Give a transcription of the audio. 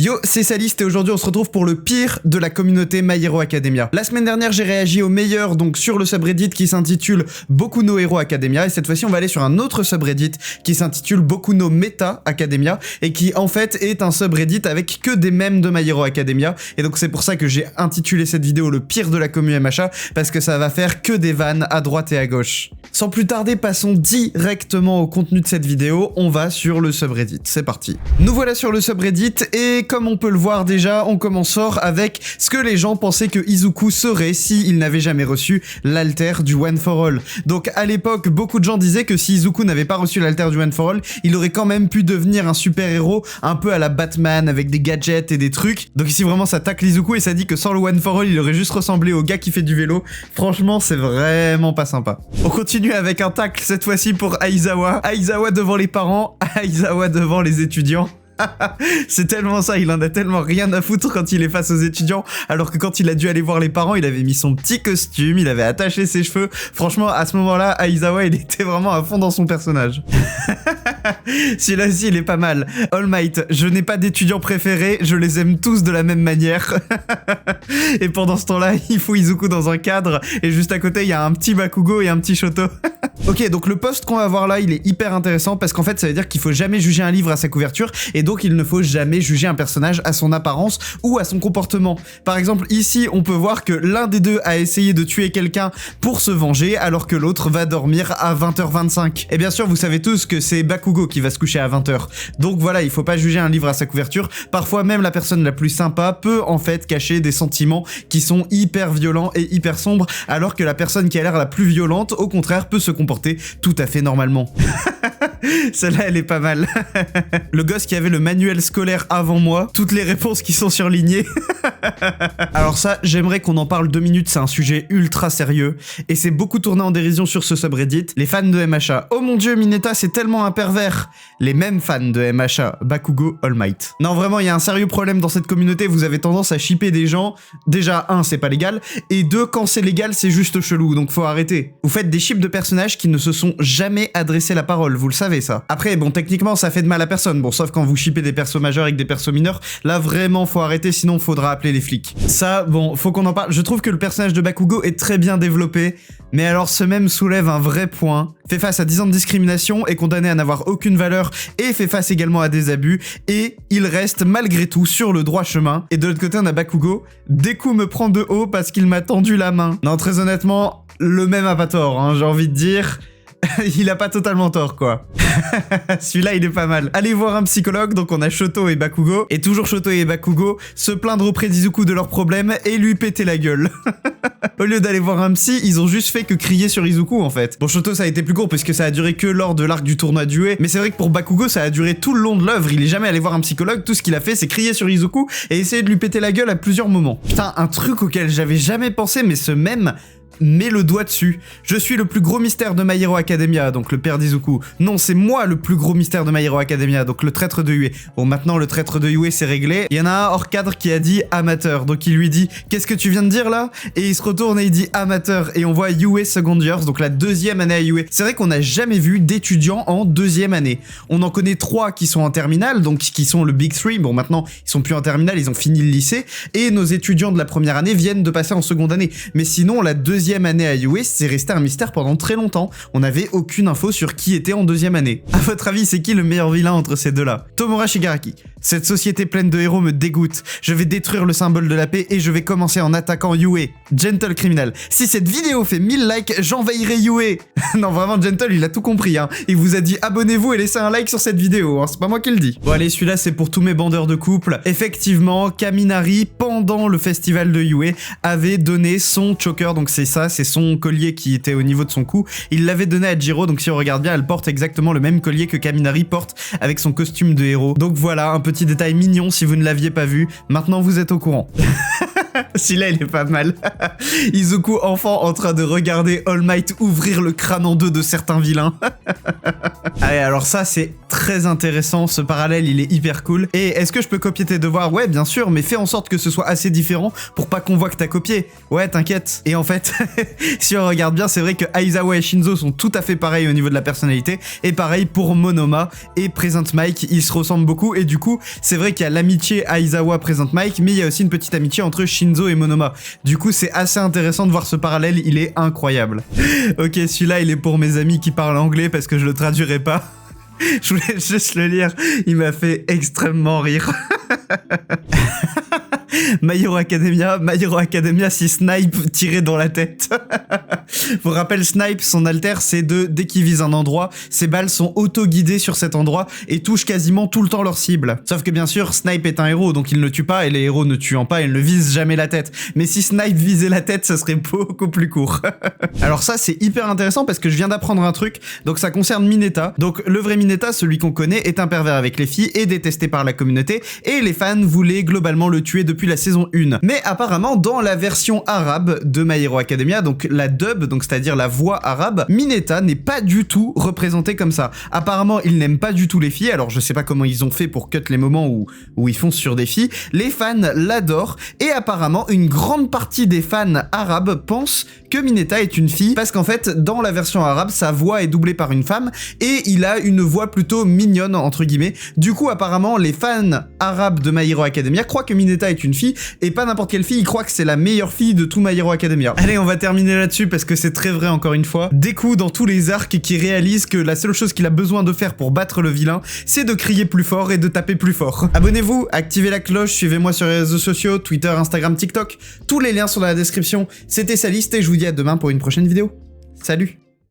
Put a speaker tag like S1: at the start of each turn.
S1: Yo, c'est Saliste et aujourd'hui on se retrouve pour le pire de la communauté My Hero Academia. La semaine dernière j'ai réagi au meilleur donc sur le subreddit qui s'intitule Boku no Hero Academia et cette fois-ci on va aller sur un autre subreddit qui s'intitule Boku no Meta Academia et qui en fait est un subreddit avec que des mèmes de My Hero Academia et donc c'est pour ça que j'ai intitulé cette vidéo le pire de la commu MHA parce que ça va faire que des vannes à droite et à gauche. Sans plus tarder, passons directement au contenu de cette vidéo, on va sur le subreddit, c'est parti. Nous voilà sur le subreddit et comme on peut le voir déjà, on commence fort avec ce que les gens pensaient que Izuku serait s'il n'avait jamais reçu l'alter du One for All. Donc à l'époque, beaucoup de gens disaient que si Izuku n'avait pas reçu l'alter du One for All, il aurait quand même pu devenir un super-héros un peu à la Batman avec des gadgets et des trucs. Donc ici vraiment ça tacle Izuku et ça dit que sans le One for All, il aurait juste ressemblé au gars qui fait du vélo. Franchement, c'est vraiment pas sympa. On continue avec un tacle cette fois-ci pour Aizawa. Aizawa devant les parents, Aizawa devant les étudiants. C'est tellement ça, il en a tellement rien à foutre quand il est face aux étudiants, alors que quand il a dû aller voir les parents, il avait mis son petit costume, il avait attaché ses cheveux. Franchement, à ce moment-là, Aizawa, il était vraiment à fond dans son personnage. Celui-là aussi, il est pas mal. All Might, je n'ai pas d'étudiants préférés, je les aime tous de la même manière. Et pendant ce temps-là, il faut Izuku dans un cadre, et juste à côté, il y a un petit Bakugo et un petit Shoto. Ok, donc le post qu'on va voir là, il est hyper intéressant, parce qu'en fait, ça veut dire qu'il faut jamais juger un livre à sa couverture, et donc il ne faut jamais juger un personnage à son apparence ou à son comportement. Par exemple, ici, on peut voir que l'un des deux a essayé de tuer quelqu'un pour se venger, alors que l'autre va dormir à 20h25. Et bien sûr, vous savez tous que c'est Bakugo qui va se coucher à 20h. Donc voilà, il faut pas juger un livre à sa couverture. Parfois, même la personne la plus sympa peut en fait cacher des sentiments qui sont hyper violents et hyper sombres, alors que la personne qui a l'air la plus violente, au contraire, peut se comporter tout à fait normalement. Celle-là, elle est pas mal. Le gosse qui avait le manuel scolaire avant moi, toutes les réponses qui sont surlignées. Alors ça, j'aimerais qu'on en parle 2 minutes, c'est un sujet ultra sérieux, et c'est beaucoup tourné en dérision sur ce subreddit. Les fans de MHA, oh mon dieu, Mineta, c'est tellement un pervers. Les mêmes fans de MHA, Bakugo, All Might. Non, vraiment, il y a un sérieux problème dans cette communauté, vous avez tendance à shipper des gens, déjà, 1, c'est pas légal, et 2, quand c'est légal, c'est juste chelou, donc faut arrêter. Vous faites des ships de personnages qui ne se sont jamais adressé la parole, vous le savez ça. Après, bon, techniquement, ça fait de mal à personne, bon, sauf quand vous shippez des persos majeurs avec des persos mineurs, là, vraiment, faut arrêter, sinon faudra appeler les flics. Ça, bon, faut qu'on en parle. Je trouve que le personnage de Bakugo est très bien développé, mais alors ce même soulève un vrai point. Fait face à 10 ans de discrimination, est condamné à n'avoir aucune valeur, et fait face également à des abus, et il reste malgré tout sur le droit chemin. Et de l'autre côté, on a Bakugo. Deku me prend de haut parce qu'il m'a tendu la main. Non, très honnêtement, le même a pas tort, hein, j'ai envie de dire. Il a pas totalement tort, quoi. Celui-là, il est pas mal. Allez voir un psychologue, donc on a Shoto et Bakugo, et toujours Shoto et Bakugo se plaindre auprès d'Izuku de leurs problèmes et lui péter la gueule. Au lieu d'aller voir un psy, ils ont juste fait que crier sur Izuku, en fait. Bon, Shoto, ça a été plus court, puisque ça a duré que lors de l'arc du tournoi du Hue, mais c'est vrai que pour Bakugo, ça a duré tout le long de l'œuvre, il est jamais allé voir un psychologue, tout ce qu'il a fait, c'est crier sur Izuku et essayer de lui péter la gueule à plusieurs moments. Putain, un truc auquel j'avais jamais pensé, mais ce même... mets le doigt dessus. Je suis le plus gros mystère de My Hero Academia, donc le père d'Izuku. Non, c'est moi le plus gros mystère de My Hero Academia, donc le traître de Yue. Bon, maintenant le traître de Yue c'est réglé. Il y en a un hors cadre qui a dit amateur, donc il lui dit qu'est-ce que tu viens de dire là? Et il se retourne et il dit amateur, et on voit Yue second years, donc la 2e année à Yue. C'est vrai qu'on n'a jamais vu d'étudiants en 2e année. On en connaît 3 qui sont en terminale, donc qui sont le Big 3. Bon, maintenant ils sont plus en terminale, ils ont fini le lycée, et nos étudiants de la première année viennent de passer en seconde année. Mais sinon la 2e année à Yue, c'est resté un mystère pendant très longtemps. On n'avait aucune info sur qui était en 2e année. À votre avis, c'est qui le meilleur vilain entre ces deux-là? Tomura Shigaraki. Cette société pleine de héros me dégoûte. Je vais détruire le symbole de la paix et je vais commencer en attaquant Yue. Gentle Criminal. Si cette vidéo fait 1000 likes, j'envahirai Yue. Non, vraiment, Gentle, il a tout compris, hein. Il vous a dit abonnez-vous et laissez un like sur cette vidéo, hein. C'est pas moi qui le dis. Bon, allez, celui-là, c'est pour tous mes bandeurs de couple. Effectivement, Kaminari, pendant le festival de Yue, avait donné son choker, donc c'est ça, c'est son collier qui était au niveau de son cou. Il l'avait donné à Jiro, donc si on regarde bien, elle porte exactement le même collier que Kaminari porte avec son costume de héros. Donc voilà, un petit détail mignon si vous ne l'aviez pas vu. Maintenant, vous êtes au courant. Celui-là, il est pas mal. Izuku, enfant, en train de regarder All Might ouvrir le crâne en deux de certains vilains. Allez, alors ça, c'est très intéressant. Ce parallèle, il est hyper cool. Et est-ce que je peux copier tes devoirs? Ouais, bien sûr, mais fais en sorte que ce soit assez différent pour pas qu'on voit que t'as copié. Ouais, t'inquiète. Et en fait, si on regarde bien, c'est vrai que Aizawa et Shinzo sont tout à fait pareils au niveau de la personnalité. Et pareil pour Monoma et Present Mike, ils se ressemblent beaucoup. Et du coup, c'est vrai qu'il y a l'amitié Aizawa Present Mike, mais il y a aussi une petite amitié entre Shinzo et Monoma. Du coup, c'est assez intéressant de voir ce parallèle, il est incroyable. Ok, celui-là, il est pour mes amis qui parlent anglais parce que je le traduirai pas. Je voulais juste le lire, il m'a fait extrêmement rire. My Hero Academia si Snipe tiré dans la tête. Pour rappel, Snipe, son alter, c'est dès qu'il vise un endroit, ses balles sont auto-guidées sur cet endroit et touchent quasiment tout le temps leur cible. Sauf que bien sûr, Snipe est un héros, donc il ne tue pas, et les héros ne tuant pas, ils ne visent jamais la tête. Mais si Snipe visait la tête, ça serait beaucoup plus court. Alors ça, c'est hyper intéressant parce que je viens d'apprendre un truc, donc ça concerne Mineta. Donc le vrai Mineta, celui qu'on connaît, est un pervers avec les filles et détesté par la communauté, et les fans voulaient globalement le tuer depuis la saison 1. Mais apparemment, dans la version arabe de My Hero Academia, donc la dub, donc c'est-à-dire la voix arabe, Mineta n'est pas du tout représenté comme ça. Apparemment, il n'aime pas du tout les filles, alors je sais pas comment ils ont fait pour cut les moments où ils foncent sur des filles. Les fans l'adorent, et apparemment, une grande partie des fans arabes pensent que Mineta est une fille, parce qu'en fait, dans la version arabe, sa voix est doublée par une femme, et il a une voix plutôt mignonne, entre guillemets. Du coup, apparemment, les fans arabes de My Hero Academia croient que Mineta est une fille, et pas n'importe quelle fille, ils croient que c'est la meilleure fille de tout My Hero Academia. Allez, on va terminer là-dessus parce que c'est très vrai encore une fois. Deku dans tous les arcs qui réalise que la seule chose qu'il a besoin de faire pour battre le vilain, c'est de crier plus fort et de taper plus fort. Abonnez-vous, activez la cloche, suivez-moi sur les réseaux sociaux, Twitter, Instagram, TikTok, tous les liens sont dans la description. C'était Saliste et je vous dis à demain pour une prochaine vidéo. Salut!